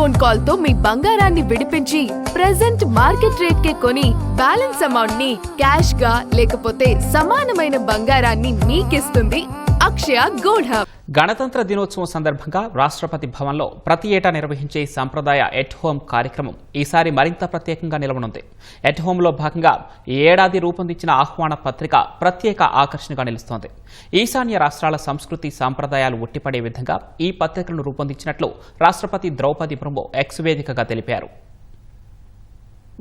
Phone call తో మీ బంగారాన్ని విడిపించి ప్రెజెంట్ మార్కెట్ రేట్ కే కొని బ్యాలెన్స్ అమౌంట్ ని క్యాష్ గా లేకపోతే సమానమైన బంగారాన్ని మీకిస్తుంది అక్షయ గోల్డ్ హబ్. గణతంత్ర దినోత్సవం సందర్భంగా రాష్ట్రపతి భవన్లో ప్రతి ఏటా నిర్వహించే సంప్రదాయ ఎట్ హోమ్ కార్యక్రమం ఈసారి మరింత ప్రత్యేకంగా నిలవనుంది. ఎట్ హోమ్లో భాగంగా ఈ ఏడాది రూపొందించిన ఆహ్వాన పత్రిక ప్రత్యేక ఆకర్షణగా నిలుస్తోంది. ఈశాన్య రాష్ట్రాల సంస్కృతి సంప్రదాయాలు ఉట్టిపడే విధంగా ఈ పత్రికలను రూపొందించినట్లు రాష్ట్రపతి ద్రౌపది ముర్ము ఎక్స్ వేదికగా తెలిపారు.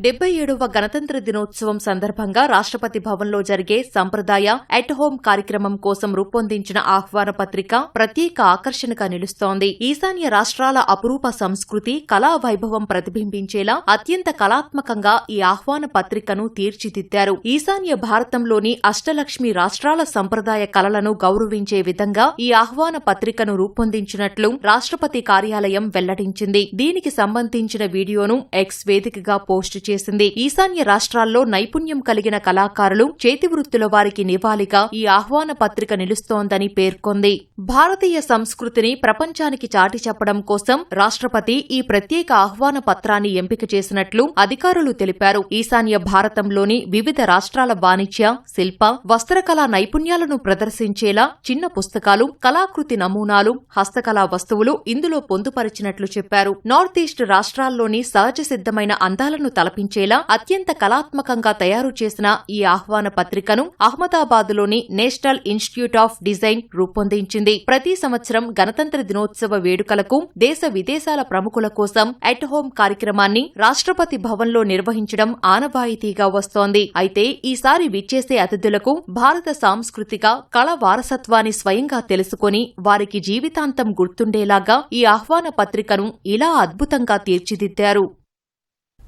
77వ గణతంత్ర దినోత్సవం సందర్భంగా రాష్ట్రపతి భవన్లో జరిగే సంప్రదాయ ఎట్ హోమ్ కార్యక్రమం కోసం రూపొందించిన ఆహ్వాన పత్రిక ప్రత్యేక ఆకర్షణగా నిలుస్తోంది. ఈశాన్య రాష్ట్రాల అపురూప సంస్కృతి, కళా వైభవం ప్రతిబింబించేలా అత్యంత కళాత్మకంగా ఈ ఆహ్వాన పత్రికను తీర్చిదిద్దారు. ఈశాన్య భారతంలోని అష్టలక్ష్మి రాష్ట్రాల సంప్రదాయ కళలను గౌరవించే విధంగా ఈ ఆహ్వాన పత్రికను రూపొందించినట్లు రాష్ట్రపతి కార్యాలయం వెల్లడించింది. దీనికి సంబంధించిన వీడియోను ఎక్స్ వేదికగా పోస్టు చేసింది. ఈశాన్య రాష్ట్రాల్లో నైపుణ్యం కలిగిన కళాకారులు, చేతివృత్తుల వారికి నివాళిగా ఈ ఆహ్వాన పత్రిక నిలుస్తోందని పేర్కొంది. భారతీయ సంస్కృతిని ప్రపంచానికి చాటి చెప్పడం కోసం రాష్ట్రపతి ఈ ప్రత్యేక ఆహ్వాన పత్రాన్ని ఎంపిక చేసినట్లు అధికారులు తెలిపారు. ఈశాన్య భారతంలోని వివిధ రాష్ట్రాల వాణిజ్య, శిల్ప, వస్త్రకళా నైపుణ్యాలను ప్రదర్శించేలా చిన్న పుస్తకాలు, కళాకృతి నమూనాలు, హస్తకళా వస్తువులు ఇందులో పొందుపరిచినట్లు చెప్పారు. నార్త్ ఈస్ట్ రాష్ట్రాల్లోని సహజ సిద్ధమైన అందాలను తలపించేలా అత్యంత కళాత్మకంగా తయారు చేసిన ఈ ఆహ్వాన పత్రికను అహ్మదాబాద్లోని నేషనల్ ఇన్స్టిట్యూట్ ఆఫ్ డిజైన్ రూపొందించింది. ప్రతి సంవత్సరం గణతంత్ర దినోత్సవ వేడుకలకు దేశ విదేశాల ప్రముఖుల కోసం ఎట్ హోమ్ కార్యక్రమాన్ని రాష్ట్రపతి భవన్లో నిర్వహించడం ఆనవాయితీగా వస్తోంది. అయితే ఈసారి విచ్చేసే అతిథులకు భారత సాంస్కృతిక కళ వారసత్వాన్ని స్వయంగా తెలుసుకుని వారికి జీవితాంతం గుర్తుండేలాగా ఈ ఆహ్వాన పత్రికను ఇలా అద్భుతంగా తీర్చిదిద్దారు.